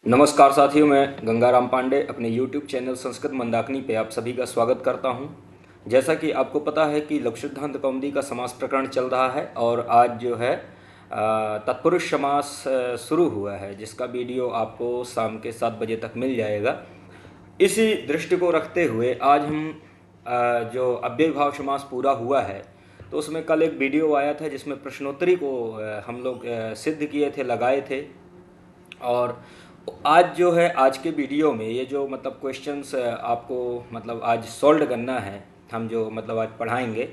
नमस्कार साथियों, मैं गंगाराम पांडे अपने YouTube चैनल संस्कृत मंदाकिनी पे आप सभी का स्वागत करता हूं। जैसा कि आपको पता है कि लघुसिद्धांत कौमुदी का समास प्रकरण चल रहा है और आज जो है तत्पुरुष समास शुरू हुआ है, जिसका वीडियो आपको शाम के 7 बजे तक मिल जाएगा। इसी दृष्टि को रखते हुए आज हम जो अव्ययीभाव समास पूरा हुआ है, तो उसमें कल एक वीडियो आया था जिसमें प्रश्नोत्तरी को हम लोग सिद्ध किए थे, लगाए थे। और आज जो है, आज के वीडियो में ये जो मतलब क्वेश्चंस आपको मतलब आज सॉल्व करना है, हम जो मतलब आज पढ़ाएंगे,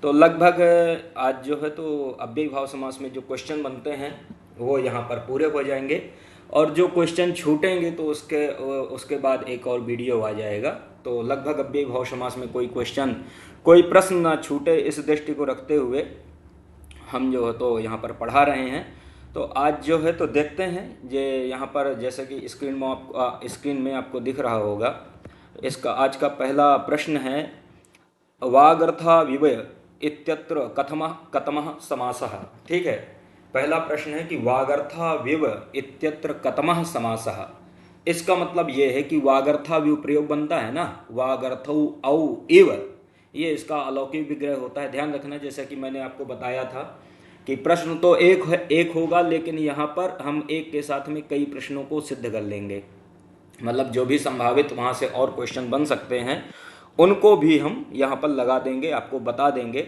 तो लगभग आज जो है तो अव्ययीभाव समास में जो क्वेश्चन बनते हैं वो यहाँ पर पूरे हो जाएंगे। और जो क्वेश्चन छूटेंगे तो उसके बाद एक और वीडियो आ जाएगा। तो लगभग अव्ययीभाव समास में कोई प्रश्न ना छूटे, इस दृष्टि को रखते हुए हम जो है तो यहाँ पर पढ़ा रहे हैं। तो आज जो है तो देखते हैं, ये यहाँ पर जैसे कि स्क्रीन में आपको दिख रहा होगा। इसका आज का पहला प्रश्न है, वागर्था इत्यत्र कथमः समासः। ठीक है, पहला प्रश्न है कि वागर्था इत्यत्र कथमः समासः। इसका मतलब ये है कि वागर्था प्रयोग बनता है ना, वागर्थौ औ इव, ये इसका अलौकिक विग्रह होता है। ध्यान रखना, जैसा कि मैंने आपको बताया था कि प्रश्न तो एक होगा, लेकिन यहाँ पर हम एक के साथ में कई प्रश्नों को सिद्ध कर लेंगे। मतलब जो भी संभावित वहाँ से और क्वेश्चन बन सकते हैं उनको भी हम यहाँ पर लगा देंगे, आपको बता देंगे।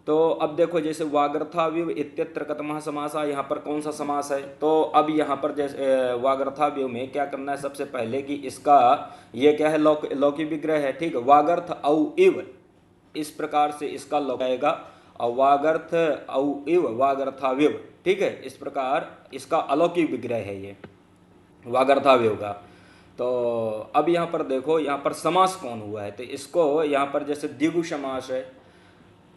तो अब देखो, जैसे वागर्थाव्यव इत्यत्र कथमः समासः, यहाँ पर कौन सा समास है। तो अब यहाँ पर जैसे वागर्थाव्यव में क्या करना है, सबसे पहले कि इसका ये क्या है, लौकिक विग्रह है। ठीक है, वागर्थ औ इव, इस प्रकार से इसका लौक आएगा। और वागर्थ औ इव वागर्थाव्यव, ठीक है, इस प्रकार इसका अलौकिक विग्रह है ये वागर्थाव्यव का। तो अब यहाँ पर देखो, यहाँ पर समास कौन हुआ है, तो इसको यहाँ पर जैसे द्विगु समास है।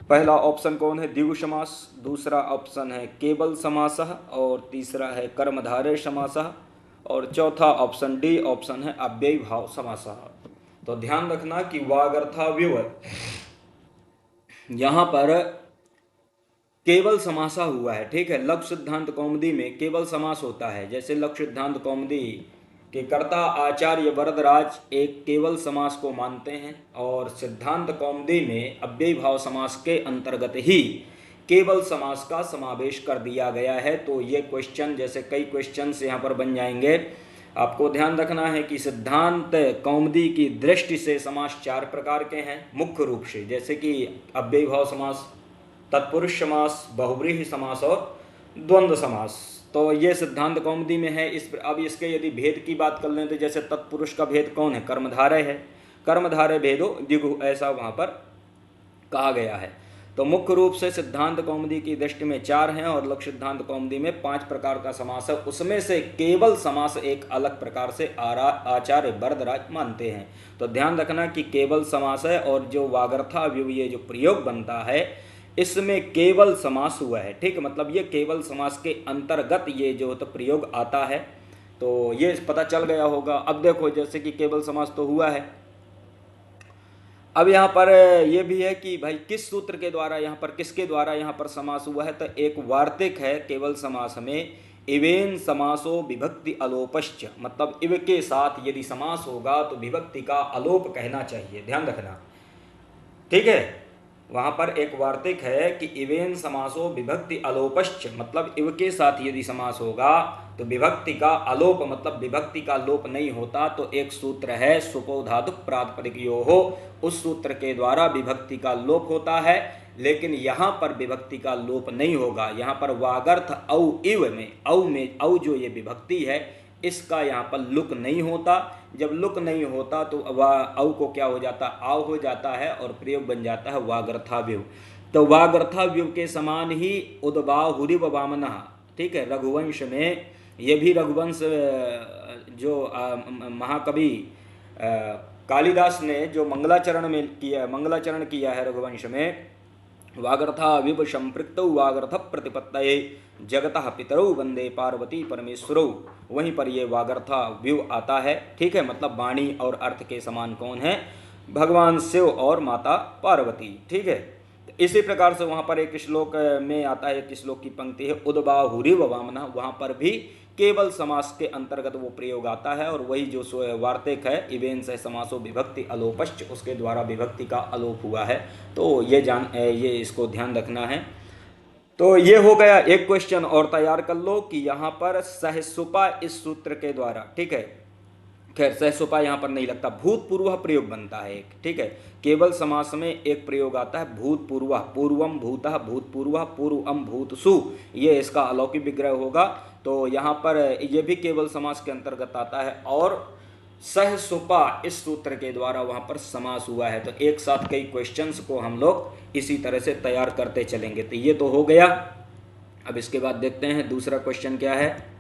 पहला ऑप्शन कौन है, द्विगु समास। दूसरा ऑप्शन है केवल समासः, और तीसरा है कर्मधारय समासः, और चौथा ऑप्शन डी ऑप्शन है अव्ययीभाव समासः। तो ध्यान रखना कि वागर्थाव्यव यहाँ पर केवल समासा हुआ है। ठीक है, लघु सिद्धांत कौमुदी में केवल समास होता है। जैसे लघु सिद्धांत कौमुदी के कर्ता आचार्य वरदराज एक केवल समास को मानते हैं, और सिद्धांत कौमुदी में अव्ययीभाव समास के अंतर्गत ही केवल समास का समावेश कर दिया गया है। तो ये क्वेश्चन, जैसे कई क्वेश्चंस यहाँ पर बन जाएंगे। आपको ध्यान रखना है कि सिद्धांत कौमुदी की दृष्टि से समास 4 प्रकार के हैं मुख्य रूप से, जैसे कि अव्ययीभाव समास, तत्पुरुष समास, बहुव्रीहि समास और द्वंद्व समास। तो ये सिद्धांत कौमुदी में है। अब इसके यदि भेद की बात कर लें तो जैसे तत्पुरुष का भेद कौन है, कर्मधारय है। कर्मधारय भेदो द्विगु, ऐसा वहाँ पर कहा गया है। तो मुख्य रूप से सिद्धांत कौमुदी की दृष्टि में 4 हैं, और लघु सिद्धांत कौमुदी में 5 प्रकार का समास है। उसमें से केवल समास एक अलग प्रकार से आचार्य वरदराज मानते हैं। तो ध्यान रखना कि केवल समास है, और जो वागर्थाव्यव ये जो प्रयोग बनता है इसमें केवल समास हुआ है। ठीक है, मतलब ये केवल समास के अंतर्गत ये जो तो प्रयोग आता है। तो ये पता चल गया होगा। अब देखो, जैसे कि केवल समास तो हुआ है, अब यहाँ पर ये भी है कि भाई किस सूत्र के द्वारा यहाँ पर, किसके द्वारा यहाँ पर समास हुआ है। तो एक वार्तिक है केवल समास में, इवेन समासो विभक्ति अलोपश्च, मतलब इव के साथ यदि समास होगा तो विभक्ति का अलोप कहना चाहिए। ध्यान रखना, ठीक है। वहाँ पर एक वार्तिक है कि इवेन समासो विभक्ति अलोपश्च, मतलब इव के साथ यदि समास होगा तो विभक्ति का अलोप, मतलब विभक्ति का लोप नहीं होता। तो एक सूत्र है सुपो धातु प्रातिपदिकयोः, उस सूत्र के द्वारा विभक्ति का लोप होता है। लेकिन यहाँ पर विभक्ति का लोप नहीं होगा। यहाँ पर वागर्थ औ इव में औ जो ये विभक्ति है इसका यहाँ पर लुक नहीं होता। जब लुक नहीं होता तो औ को क्या हो जाता, आव हो जाता है, और प्रयोग बन जाता है वागर्थाव्यव। तो वागर्थाव्यव के समान ही उद्बाहुरिव वामनः, ठीक है, रघुवंश में, ये भी रघुवंश जो महाकवि कालिदास ने जो मंगलाचरण किया है रघुवंश में, वागर्थाविव संपृक्तौ वागर्थ प्रतिपत्तये जगतः पितरौ वंदे पार्वती परमेश्वरौ, वहीं पर ये वागर्थाविव आता है। ठीक है, मतलब वाणी और अर्थ के समान कौन है, भगवान शिव और माता पार्वती। ठीक है, इसी प्रकार से वहाँ पर एक श्लोक में आता है, एक श्लोक की पंक्ति है उद्बाहुरिव वामनः, वहाँ पर भी केवल समास के अंतर्गत वो प्रयोग आता है, और वही जो वार्तिक है इवेन से समासो विभक्ति अलोपश्च, उसके द्वारा विभक्ति का अलोप हुआ है। तो ये इसको ध्यान रखना है। तो ये हो गया एक क्वेश्चन और तैयार कर लो कि यहाँ पर सहसुपा इस सूत्र के द्वारा, ठीक है, खैर सहसुपा यहाँ पर नहीं लगता, भूतपूर्व प्रयोग बनता है एक, ठीक है। केवल समास में एक प्रयोग आता है भूतपूर्व, पूर्वम भूतः भूतपूर्व, पूर्वम भूतसु, ये इसका अलौकिक विग्रह होगा। तो यहाँ पर ये भी केवल समास के अंतर्गत आता है, और सहसुपा इस सूत्र के द्वारा वहाँ पर समास हुआ है। तो एक साथ कई क्वेश्चंस को हम लोग इसी तरह से तैयार करते चलेंगे। तो ये तो हो गया। अब इसके बाद देखते हैं दूसरा क्वेश्चन क्या है।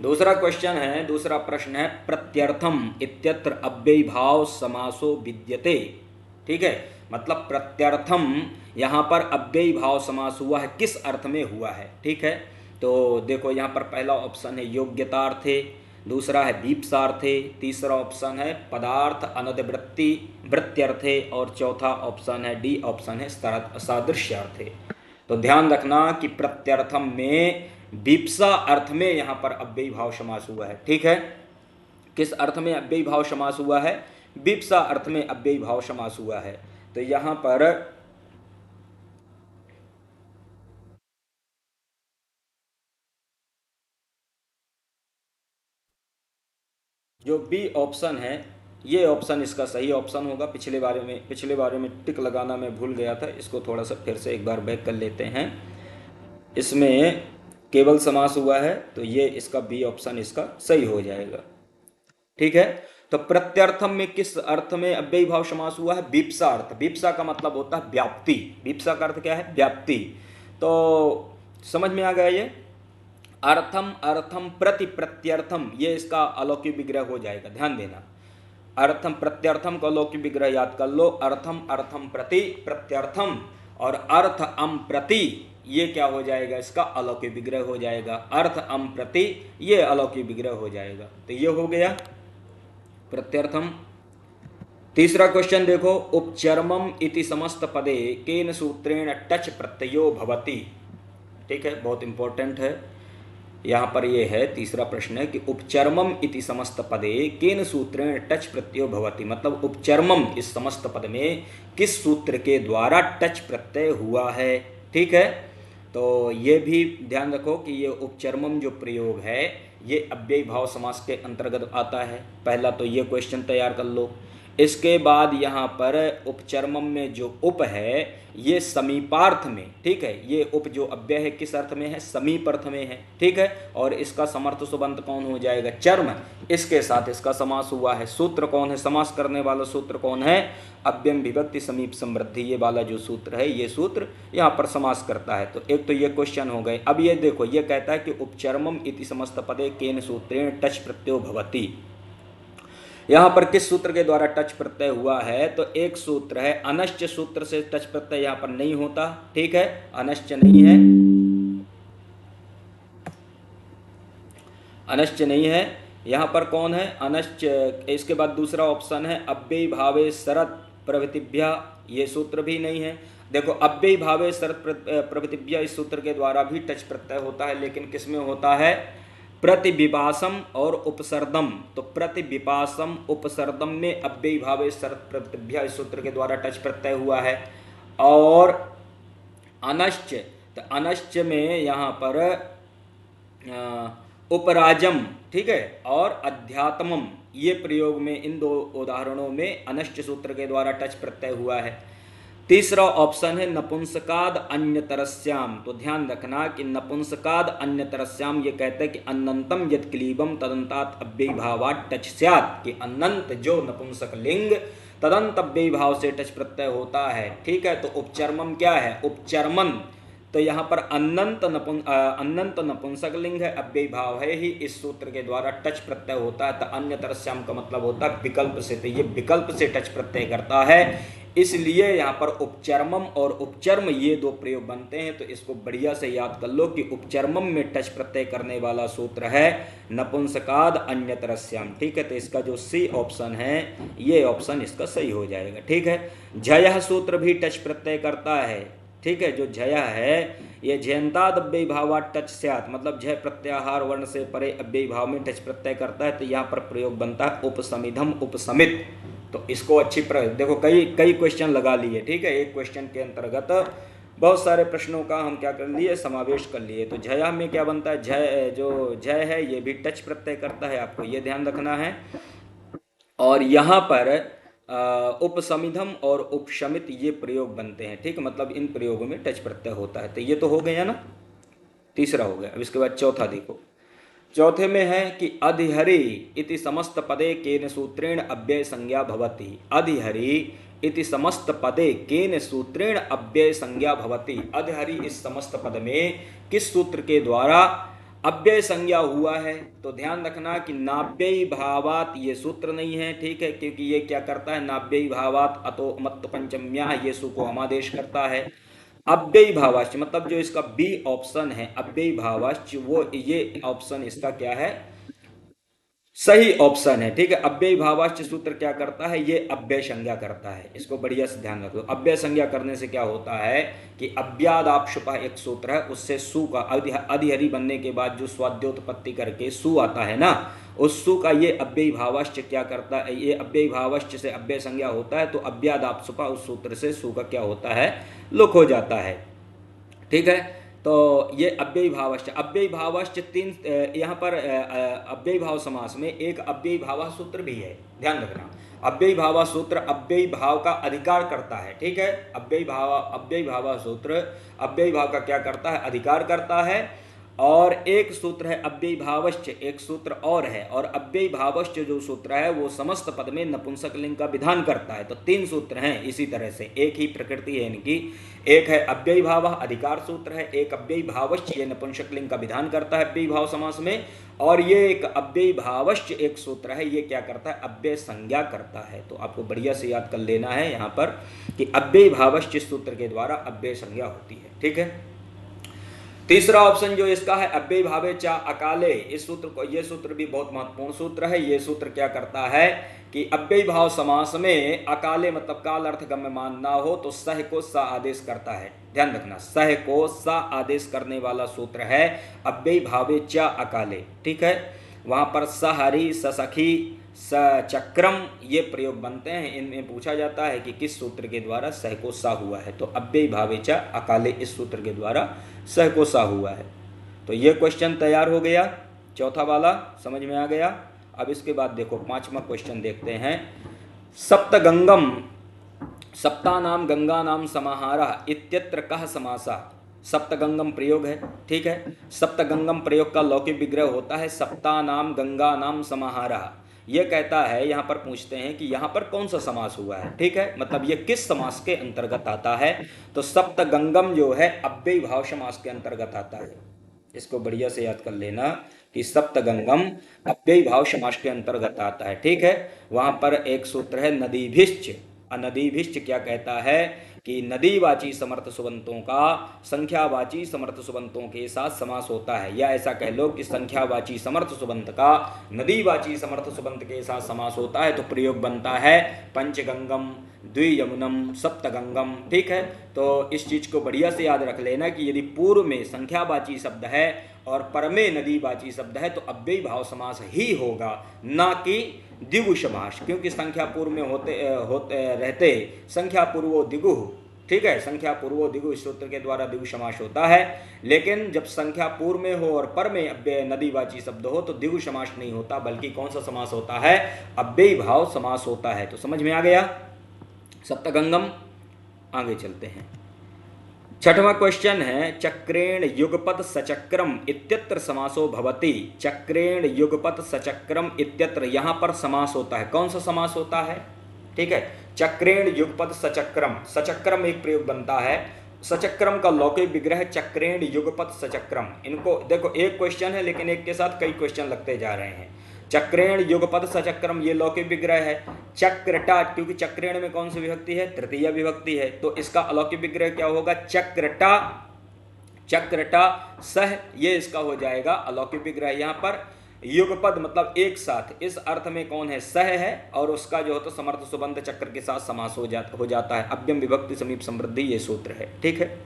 दूसरा क्वेश्चन है, दूसरा प्रश्न है, प्रत्यर्थम इत्यत्र अव्ययीभाव समासो विद्यते, ठीक है। मतलब प्रत्यर्थम यहाँ पर अव्ययीभाव समास हुआ है, किस अर्थ में हुआ है, ठीक है। तो देखो यहाँ पर पहला ऑप्शन है योग्यतार्थे, दूसरा है दीप्सार्थे, तीसरा ऑप्शन है पदार्थ अनदवृत्ति वृत्त्यर्थे, और चौथा ऑप्शन है डी ऑप्शन है सादृश्यार्थे। तो ध्यान रखना कि प्रत्यर्थम में विप्सा अर्थ में यहाँ पर अव्ययी भाव समास हुआ है, ठीक है। किस अर्थ में अव्ययी भाव समास हुआ है? विप्सा अर्थ में अव्ययी भाव समास हुआ है। तो यहाँ पर जो बी ऑप्शन है, ये ऑप्शन इसका सही ऑप्शन होगा। पिछले बारे में टिक लगाना मैं भूल गया था, इसको थोड़ा सा फिर से एक बार बैक कर लेते हैं। इसमें केवल समास हुआ है, तो ये इसका बी ऑप्शन इसका सही हो जाएगा, ठीक है। तो प्रत्यर्थम में किस अर्थ में अव्ययी भाव समास हुआ है? विप्सा अर्थ। विप्सा का मतलब होता है व्याप्ति। विप्सा का अर्थ क्या है? व्याप्ति। तो समझ में आ गया ये। अर्थम अर्थम प्रति प्रत्यर्थम, ये इसका अलौकिक विग्रह हो जाएगा, ध्यान देना। अर्थम प्रत्यर्थम का अलौकिक विग्रह याद कर लो। अर्थम अर्थम प्रति प्रत्यर्थम, और अर्थ अम प्रति, ये क्या हो जाएगा? इसका अलौकिक विग्रह हो जाएगा। अर्थ अम प्रति, ये अलौकिक विग्रह हो जाएगा। तो ये हो गया प्रत्यर्थम। तीसरा क्वेश्चन देखो, उपचर्मम इति समस्त पदे केन सूत्रेण टच प्रत्ययो भवति, ठीक है, बहुत इंपॉर्टेंट है। यहाँ पर ये है तीसरा प्रश्न है कि उपचर्मम इति समस्त पदे केन सूत्रेण टच प्रत्ययो भवति, मतलब उपचर्मम इस समस्त पद में किस सूत्र के द्वारा टच प्रत्यय हुआ है, ठीक है। तो ये भी ध्यान रखो कि ये उपचर्मम जो प्रयोग है ये अव्ययी भाव समास के अंतर्गत आता है। पहला तो ये क्वेश्चन तैयार कर लो। इसके बाद यहाँ पर उपचर्मम में जो उप है ये समीपार्थ में, ठीक है, ये उप जो अव्यय है किस अर्थ में है? समीप अर्थ में है, ठीक है। और इसका समर्थ सुबंत कौन हो जाएगा? चर्म। इसके साथ इसका समास हुआ है। सूत्र कौन है? समास करने वाला सूत्र कौन है? अव्ययम विभक्ति समीप समृद्धि, ये वाला जो सूत्र है, ये सूत्र यहाँ पर समास करता है। तो एक तो ये क्वेश्चन हो गए। अब ये देखो, ये कहता है कि उपचर्मम इति समस्त पदे केन सूत्रेण टच प्रत्ययो भवति, यहाँ पर किस सूत्र के द्वारा टच प्रत्यय हुआ है? तो एक सूत्र है अनश्च सूत्र से टच प्रत्यय यहाँ पर नहीं होता, ठीक है, अनश्च नहीं है, अनश्च नहीं है। यहाँ पर कौन है? अनश्च। इसके बाद दूसरा ऑप्शन है अव्ययी भावे शरत प्रभृतिभ्या, ये सूत्र भी नहीं है। देखो, अव्ययी भावे शरत प्रभृतिभ्या इस सूत्र के द्वारा भी टच प्रत्यय होता है, लेकिन किसमें होता है? प्रतिविपासम और उपसर्दम। तो प्रतिविपासम उपसर्दम में अव्ययी भावे शरत प्रभृतिभ्या इस सूत्र के द्वारा टच प्रत्यय हुआ है। और अनश्च, तो अनश्च में यहाँ पर उपराजम, ठीक है, और अध्यात्मम, ये प्रयोग में इन दो उदाहरणों में अनश्च सूत्र के द्वारा टच प्रत्यय हुआ है। तीसरा ऑप्शन है नपुंसकाद अन्यतरस्याम। तो ध्यान रखना कि नपुंसकाद अन्यतरस्याम ये कहते हैं कि अनंतम यद क्लीबम तदंतात अव्ययी भावात टच स्यात्, कि अनंत जो नपुंसक लिंग तदंत अव्ययी भाव से टच प्रत्यय होता है, ठीक है। तो उपचर्मम क्या है? उपचर्मन। तो यहाँ पर अनंत नपुंसक लिंग है, अव्ययी भाव है ही, इस सूत्र के द्वारा टच प्रत्यय होता है। तो अन्यतरस्याम का मतलब होता है विकल्प से, तो ये विकल्प से टच प्रत्यय करता है, इसलिए यहाँ पर उपचर्मम और उपचर्म ये दो प्रयोग बनते हैं। तो इसको बढ़िया से याद कर लो कि उपचर्मम में टच प्रत्यय करने वाला सूत्र है नपुंसकाद अन्यतरस्याम, ठीक है। तो इसका जो सी ऑप्शन है ये ऑप्शन इसका सही हो जाएगा, ठीक है। जयः सूत्र भी टच प्रत्यय करता है, ठीक है, जो झय है ये झयंताद अव्ययी भावात टच स्यात्, मतलब झय प्रत्याहार वर्ण से परे अव्ययी भाव में टच प्रत्यय करता है, तो यहाँ पर प्रयोग बनता है उपसमिधम उपसमित। तो इसको अच्छी देखो कई कई क्वेश्चन लगा लिए, ठीक है, एक क्वेश्चन के अंतर्गत बहुत सारे प्रश्नों का हम क्या कर लिए, समावेश कर लिए। तो झया में क्या बनता है, झय जो झय है ये भी टच प्रत्यय करता है, आपको ये ध्यान रखना है। और यहाँ पर उपसमिधम और उपशमित ये प्रयोग बनते हैं, ठीक है, मतलब इन प्रयोगों में टच प्रत्यय होता है। तो ये तो हो गया ना, तीसरा हो गया। अब इसके बाद चौथा देखो, चौथे में है कि अधिहरि इति समस्त पदे केन सूत्रेण अव्यय संज्ञा भवति। अधिहरि इति समस्त पदे केन सूत्रेण अव्यय संज्ञा भवति। अधिहरि इस समस्त पद में किस सूत्र के द्वारा अव्यय संज्ञा हुआ है। तो ध्यान रखना कि नाव्ययी भावात ये सूत्र नहीं है, ठीक है, क्योंकि ये क्या करता है, नाव्ययी भावात अतो मत्त पंचम्या ये सु को हमादेश करता है। अव्ययी भावाश्च मतलब जो इसका बी ऑप्शन है अव्ययी भावाश्च, वो ये ऑप्शन इसका क्या है, सही ऑप्शन है, ठीक है। अव्ययी भावाश्च सूत्र क्या करता है, ये अव्यय संज्ञा करता है। इसको बढ़िया से ध्यान रखो। अव्यय संज्ञा करने से क्या होता है कि अव्यादापशुपः एक सूत्र है, उससे सु का अधिहरि बनने के बाद जो स्वाद्योत्पत्ति करके सु आता है ना, उस सु का ये अव्ययी भावाश्च क्या करता है, ये अव्ययी भावाश्च से अव्यय संज्ञा होता है। तो अव्यादापशुपः उस सूत्र से सु का क्या होता है, लुक हो जाता है, ठीक है। तो ये अव्ययी भावश्च, अव्ययी भावश्च तीन, यहाँ पर अव्ययी भाव समास में एक अव्ययी भावा सूत्र भी है, ध्यान रखना। अव्ययी भावा सूत्र अव्ययी भाव का अधिकार करता है, ठीक है। अव्ययी भावा सूत्र अव्ययी भाव का क्या करता है, अधिकार करता है। और एक सूत्र है अव्ययी भावश्च, एक सूत्र और है, और अव्ययी भावश्च जो सूत्र है वो समस्त पद में नपुंसक लिंग का विधान करता है। तो तीन सूत्र हैं इसी तरह से, एक ही प्रकृति है इनकी। एक है अव्ययी भाव अधिकार सूत्र है, एक अव्ययी भावश्च ये नपुंसक लिंग का विधान करता है अव्ययी भाव समास में, और ये एक अव्ययी भावश्च एक सूत्र है, ये क्या करता है, अव्यय संज्ञा करता है। तो आपको बढ़िया से याद कर लेना है यहाँ पर कि अव्ययी भावश्च इस सूत्र के द्वारा अव्यय संज्ञा होती है, ठीक है। तीसरा ऑप्शन जो इसका है अव्ययी भावे चा अकाले, इस सूत्र को, ये सूत्र भी बहुत महत्वपूर्ण सूत्र है। ये सूत्र क्या करता है कि अव्ययी भाव समास में अकाले मतलब काल अर्थ गम्य मान ना हो तो सह को सा आदेश करता है। ध्यान रखना, सह को सा आदेश करने वाला सूत्र है अव्ययी भावे चा अकाले, ठीक है। वहां पर सहरि ससखी सचक्रम ये प्रयोग बनते हैं। इनमें पूछा जाता है कि किस सूत्र के द्वारा सह को सा हुआ है, तो अव्ययी भावेचा अकाले इस सूत्र के द्वारा सह को सा हुआ है। तो ये क्वेश्चन तैयार हो गया, चौथा वाला समझ में आ गया। अब इसके बाद देखो पांचवा क्वेश्चन देखते हैं। सप्तगंगम सप्तानाम गंगा नाम समाहारः इत्यत्र कः समासा। सप्तगंगम प्रयोग है, ठीक है। सप्तगंगम प्रयोग का लौकिक विग्रह होता है सप्तानाम गंगा नाम समाहारः। ये कहता है, यहाँ पर पूछते हैं कि यहाँ पर कौन सा समास हुआ है, ठीक है, मतलब ये किस समास के अंतर्गत आता है। तो सप्तगंगम जो है अव्ययी भाव समास के अंतर्गत आता है। इसको बढ़िया से याद कर लेना कि सप्तगंगम अव्ययी भाव समास के अंतर्गत आता है, ठीक है। वहां पर एक सूत्र है नदीभिश्च। अनदीभिश्च क्या कहता है कि नदीवाची समर्थ सुबंतों का संख्यावाची समर्थ सुबंतों के साथ समास होता है, या ऐसा कह लो कि संख्यावाची समर्थ सुबंत का नदीवाची समर्थ सुबंत के साथ समास होता है। तो प्रयोग बनता है पंचगंगम द्वियमुनम सप्तगंगम, ठीक है। तो इस चीज को बढ़िया से याद रख लेना कि यदि पूर्व में संख्यावाची शब्द है और पर में नदीवाची शब्द है तो अव्ययी भाव समास ही होगा, ना कि द्विगु समास, क्योंकि संख्या पूर्व में होते रहते संख्या पूर्वो द्विगु, ठीक है। संख्या पूर्वो द्विगु इस सूत्र के द्वारा द्विगु समास होता है। लेकिन जब संख्या पूर्व में हो और पर में अव्यय नदीवाची शब्द हो तो द्विगु समास नहीं होता, बल्कि कौन सा समास होता है, अव्ययी भाव समास होता है। तो समझ में आ गया सप्तगंगम। आगे चलते हैं। छठवां क्वेश्चन है चक्रेण युगपत सचक्रम इत्यत्र समासो भवति। चक्रेण युगपत सचक्रम इत्यत्र, यहां पर समास होता है, कौन सा समास होता है, ठीक है। चक्रेण युगपत सचक्रम, सचक्रम एक प्रयोग बनता है। सचक्रम का लौकिक विग्रह चक्रेण युगपत सचक्रम। इनको देखो एक क्वेश्चन है लेकिन एक के साथ कई क्वेश्चन लगते जा रहे हैं। चक्रेण युगपद सचक्रम ये लौकिक विग्रह है। चक्रटा, क्योंकि चक्रेण में कौन सी विभक्ति है, तृतीय विभक्ति है, तो इसका अलौकिक विग्रह क्या होगा, चक्रटा। चक्रटा सह, ये इसका हो जाएगा अलौकिक विग्रह। यहाँ पर युगपद मतलब एक साथ, इस अर्थ में कौन है, सह है, और उसका जो है तो समर्थ सुबंध चक्र के साथ समास हो जाता है। अव्यम विभक्ति समीप समृद्धि ये सूत्र है। ठीक है,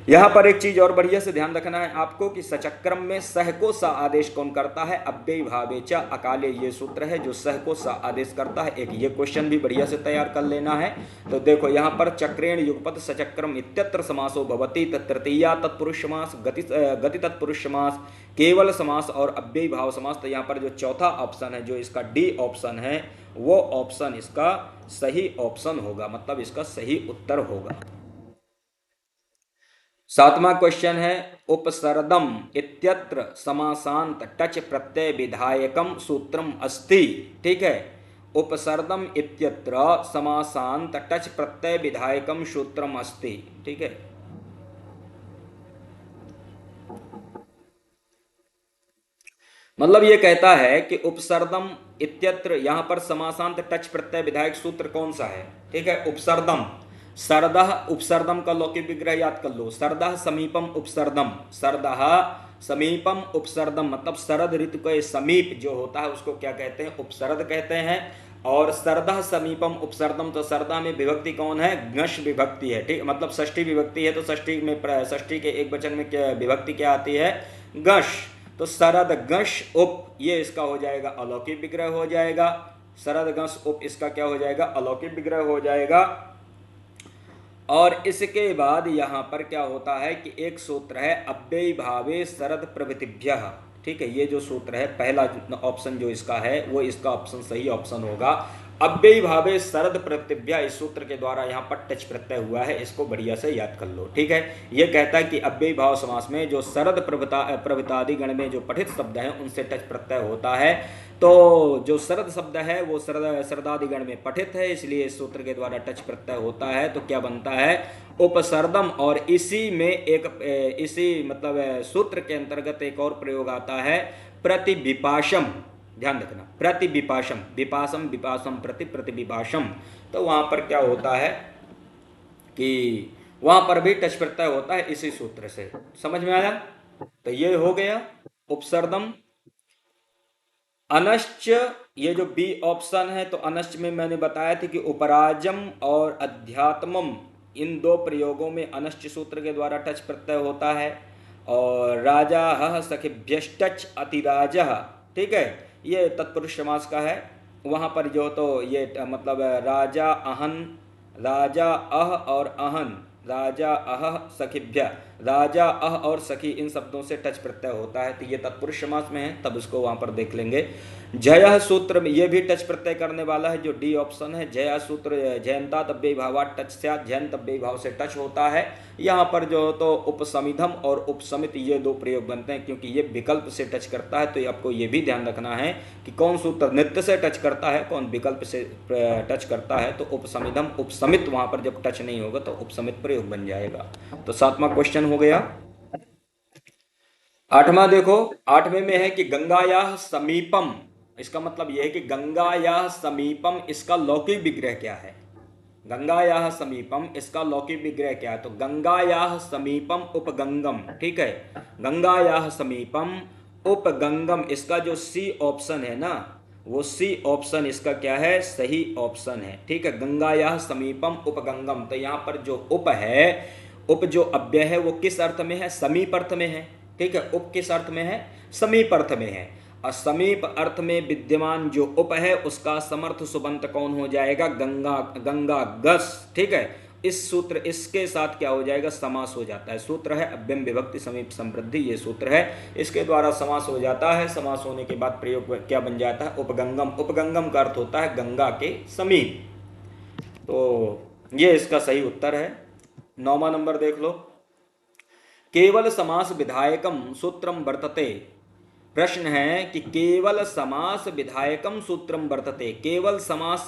यहां पर एक चीज और बढ़िया से ध्यान रखना है आपको कि सचक्रम में सह को सा आदेश कौन करता है, अव्ययी भावे च अकाले, ये सूत्र है जो सह को सा आदेश करता है। एक ये क्वेश्चन भी बढ़िया से तैयार कर लेना है। तो देखो यहां पर चक्रेण युगपत सचक्रम इत्यत्र समासो भवति, तृतीया तत्पुरुष समास, गति तत्पुरुष समास, केवल समास और अव्ययी भाव समास। तो यहाँ पर जो चौथा ऑप्शन है, जो इसका डी ऑप्शन है, वो ऑप्शन इसका सही ऑप्शन होगा, मतलब इसका सही उत्तर होगा। सातवां क्वेश्चन है, उपसर्दम इत्यत्र समासांत टच प्रत्यय विधायकम सूत्रम अस्ति। ठीक है, उपसर्दम इत्यत्र समासांत टच प्रत्यय विधायकम सूत्रम अस्ति। ठीक है, मतलब ये कहता है कि उपसर्दम इत्यत्र, यहां पर समासांत टच प्रत्यय विधायक सूत्र कौन सा है। ठीक है, उपसर्दम, सरदह उपसर्दम का लौकिक विग्रह याद कर लो, सरदह समीपम उपसर्दम, सरदह समीपम उपसर्दम, मतलब शरद ऋतु के समीप जो होता है उसको क्या कहते हैं, उपसर्द कहते हैं। और सरदह समीपम उपसर्दम, तो सरदा में विभक्ति कौन है, गश विभक्ति है। ठीक, मतलब षष्ठी विभक्ति है, तो षष्ठी में षष्ठी के एक वचन में क्या विभक्ति क्या आती है, गश। तो शरद गश उप, ये इसका हो जाएगा अलौकिक विग्रह हो जाएगा। शरद गश उप इसका क्या हो जाएगा, अलौकिक विग्रह हो जाएगा। और इसके बाद यहाँ पर क्या होता है कि एक सूत्र है अव्ययी भावे शरद प्रभृतिभ्य। ठीक है, ये जो सूत्र है, पहला ऑप्शन जो इसका है वो इसका ऑप्शन सही ऑप्शन होगा। अव्ययी भावे शरद प्रभृतिभ्य, इस सूत्र के द्वारा यहाँ पर टच प्रत्यय हुआ है, इसको बढ़िया से याद कर लो। ठीक है, ये कहता है कि अव्ययी भाव समास में जो शरद प्रभृतादि गण में जो पठित शब्द हैं उनसे टच प्रत्यय होता है। तो जो शरद शब्द है वो शरदादिगण में पठित है, इसलिए इस सूत्र के द्वारा टच प्रत्यय होता है। तो क्या बनता है, उपसर्दम। और इसी में एक इसी मतलब सूत्र के अंतर्गत एक और प्रयोग आता है, प्रतिविपाशम। ध्यान रखना, प्रतिविपाशम, विपासम विपासम प्रति प्रतिविपाशम। तो वहां पर क्या होता है कि वहां पर भी टच प्रत्यय होता है इसी सूत्र से। समझ में आया? तो ये हो गया उपसर्दम। अनश्च, ये जो बी ऑप्शन है, तो अनश्च में मैंने बताया था कि उपराजम और अध्यात्मम, इन दो प्रयोगों में अनश्च सूत्र के द्वारा टच प्रत्यय होता है। और राजा ह सखिभ्यश्टच अतिराजः, ठीक है, ये तत्पुरुष समास का है। वहाँ पर जो तो ये मतलब राजा अहन, राजा अह और अहन, राजा अह सखिभ्य, राजा अह और सखी, इन शब्दों से टच प्रत्यय होता है। तो ये तत्पुरुष समास में है, तब उसको वहां पर देख लेंगे। जय सूत्र में ये भी टच प्रत्यय करने वाला है, जो डी ऑप्शन है। जय सूत्र जयंता तव्यय भावात टच से, जैन तव्यय भाव से टच होता है। यहाँ पर जो तो उपसमिधम और उपसमित ये दो प्रयोग बनते हैं, क्योंकि ये विकल्प से टच करता है। तो आपको ये भी ध्यान रखना है कि कौन सूत्र नित्य से टच करता है, कौन विकल्प से टच करता है। तो उपसमिधम उपसमित वहां पर जब टच नहीं होगा तो उपसमित प्रयोग बन जाएगा। तो सातवां क्वेश्चन हो गया। आठवां देखो, आठवें में है कि गंगायाः समीपम, इसका मतलब यह है कि गंगायाः समीपम, इसका लौकिक विग्रह क्या है। गंगायाः समीपम, इसका लौकिक विग्रह क्या है। तो गंगायाः समीपम उपगंगम, ठीक है, गंगायाः समीपम उपगंगम, इसका जो सी ऑप्शन है ना, वो सी ऑप्शन इसका क्या है, सही ऑप्शन है। ठीक है, गंगायाः समीपम उपगंगम। तो यहाँ पर जो उप है, उप जो अव्यय है वो किस अर्थ में है, समीप अर्थ में है। ठीक है, उप किस अर्थ में है, समीप अर्थ में है। और समीप अर्थ में विद्यमान जो उप है उसका समर्थ सुबंत कौन हो जाएगा, गंगा, गंगा गस। ठीक है, इस सूत्र, इसके साथ क्या हो जाएगा, समास हो जाता है। सूत्र है अव्यम विभक्ति समीप समृद्धि, ये सूत्र है, इसके द्वारा समास हो जाता है। समास होने के बाद प्रयोग क्या बन जाता है, उपगंगम। उपगंगम का अर्थ होता है गंगा के समीप। तो ये इसका सही उत्तर है। 9वां नंबर देख लो, केवल समास विधायकम सूत्रम वर्तते। प्रश्न है कि केवल समास विधायकम सूत्रम वर्तते, केवल समास